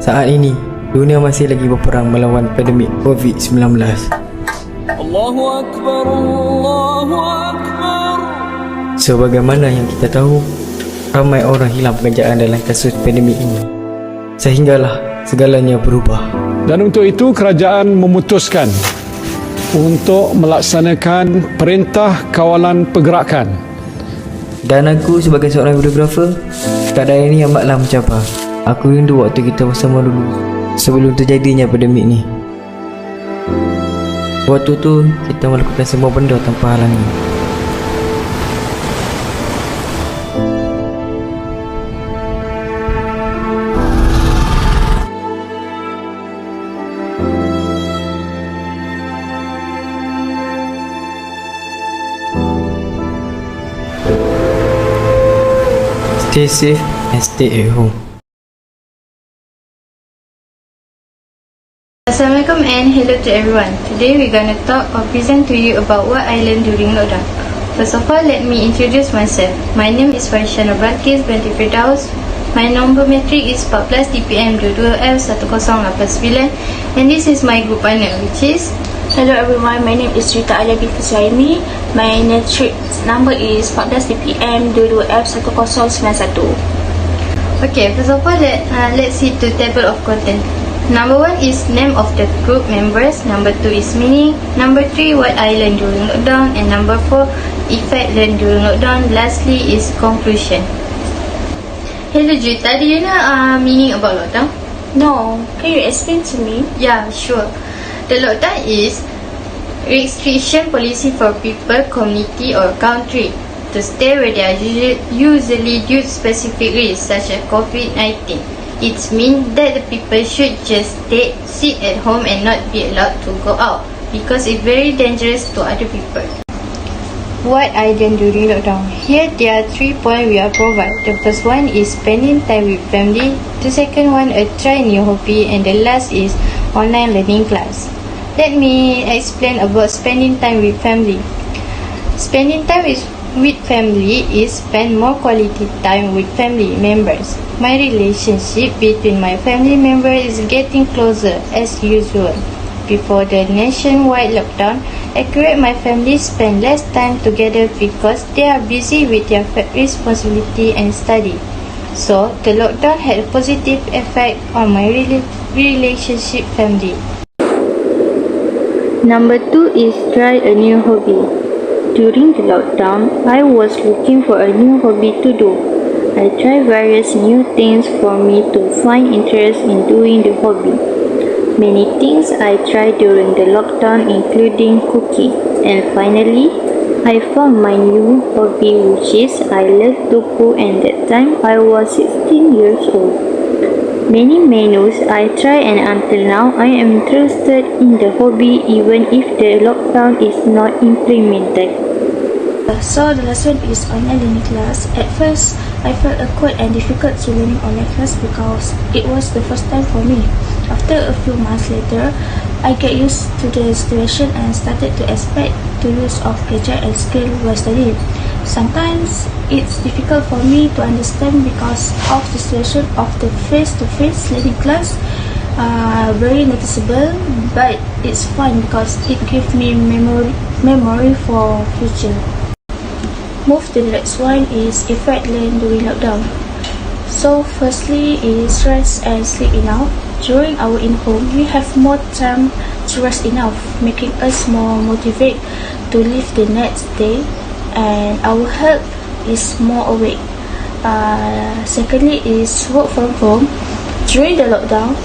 Saat ini, dunia masih lagi berperang melawan pandemik COVID-19. Allahu Akbar, Allahu Akbar. Sebagaimana yang kita tahu, ramai orang hilang pekerjaan dalam kasus pandemik ini. Sehinggalah segalanya berubah. Dan untuk itu kerajaan memutuskan untuk melaksanakan perintah kawalan pergerakan. Dan aku sebagai seorang videografer, keadaan ini amatlah mencabar. Aku rindu waktu kita bersama dulu sebelum terjadinya pandemik ni. Waktu tu kita melakukan semua benda tanpa halangan. Stay safe and stay at home. Assalamualaikum and hello to everyone. Today we're gonna talk or present to you about what I learned during lockdown. First of all, let me introduce myself. My name is Farishana Balkis binti Firdaus. My number metric is 14 TPM 22F1089 and this is my group partner which is. Hello everyone, my name is Rita Alia binti Suhaimi. My metric number is 14 TPM 22F1091. Okay, first of all, let's see to table of content. Number 1 is name of the group members. Number 2 is meaning. Number 3, what I learned during lockdown. And number 4, effect learned during lockdown. Lastly is conclusion. Hello Juita, do you know meaning about lockdown? No, can you explain to me? Yeah, sure. The lockdown is restriction policy for people, community or country to stay where they are usually due to specific risks such as COVID-19. It means that the people should just sit at home and not be allowed to go out because it's very dangerous to other people. What I done during lockdown? Here there are 3 points we are provide. The first one is spending time with family. The second one, a try new hobby, and the last is online learning class. Let me explain about spending time with family. Spending time with family is spend more quality time with family members. My relationship between my family members is getting closer as usual. Before the nationwide lockdown, my family spend less time together because they are busy with their responsibility and study. So, the lockdown had a positive effect on my relationship family. Number 2 is try a new hobby. During the lockdown, I was looking for a new hobby to do. I tried various new things for me to find interest in doing the hobby. Many things I tried during the lockdown including cooking. And finally, I found my new hobby which is I love to cook, and that time I was 16 years old. Many menus I tried and until now I am interested in the hobby even if the lockdown is not implemented. So the last one is online learning class. At first, I felt awkward and difficult to learning online class because it was the first time for me. After a few months later, I get used to the situation and started to expect the use of gadget and skill while studying. Sometimes it's difficult for me to understand because of the situation of the face-to-face learning class. Very noticeable, but it's fun because it gives me memory for future. Move to the next one is effect learned during lockdown. So firstly is rest and sleep enough. During our in-home, we have more time to rest enough, making us more motivated to live the next day, and our health is more awake. Secondly is work from home. During the lockdown,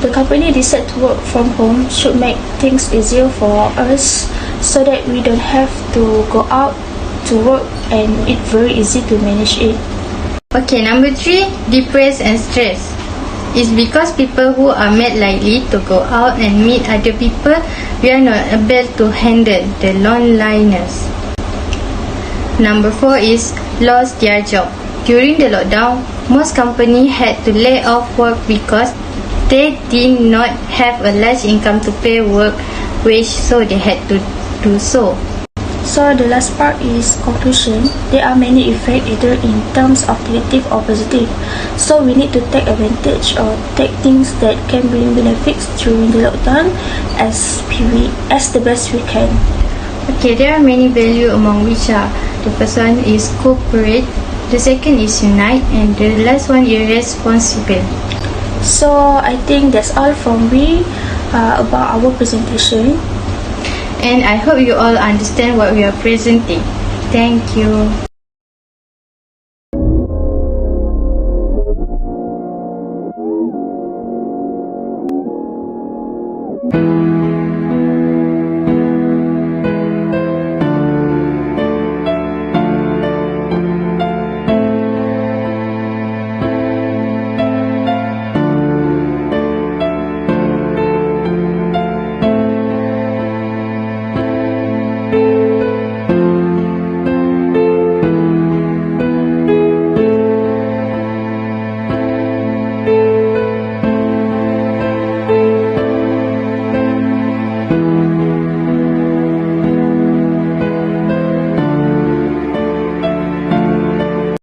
the company decided to work from home should make things easier for us so that we don't have to go out to work and it's very easy to manage it. Okay, number 3, depressed and stressed. It's because people who are made likely to go out and meet other people, we are not able to handle the loneliness. Number 4 is lost their job. During the lockdown, most companies had to lay off work because they did not have a large income to pay work wage, so they had to do so. So the last part is conclusion. There are many effects either in terms of negative or positive. So we need to take advantage or take things that can bring benefits during the lockdown as the best we can. Okay, there are many values among which are the first one is cooperate, the second is unite, and the last one is responsible. So I think that's all from me about our presentation. And I hope you all understand what we are presenting. Thank you.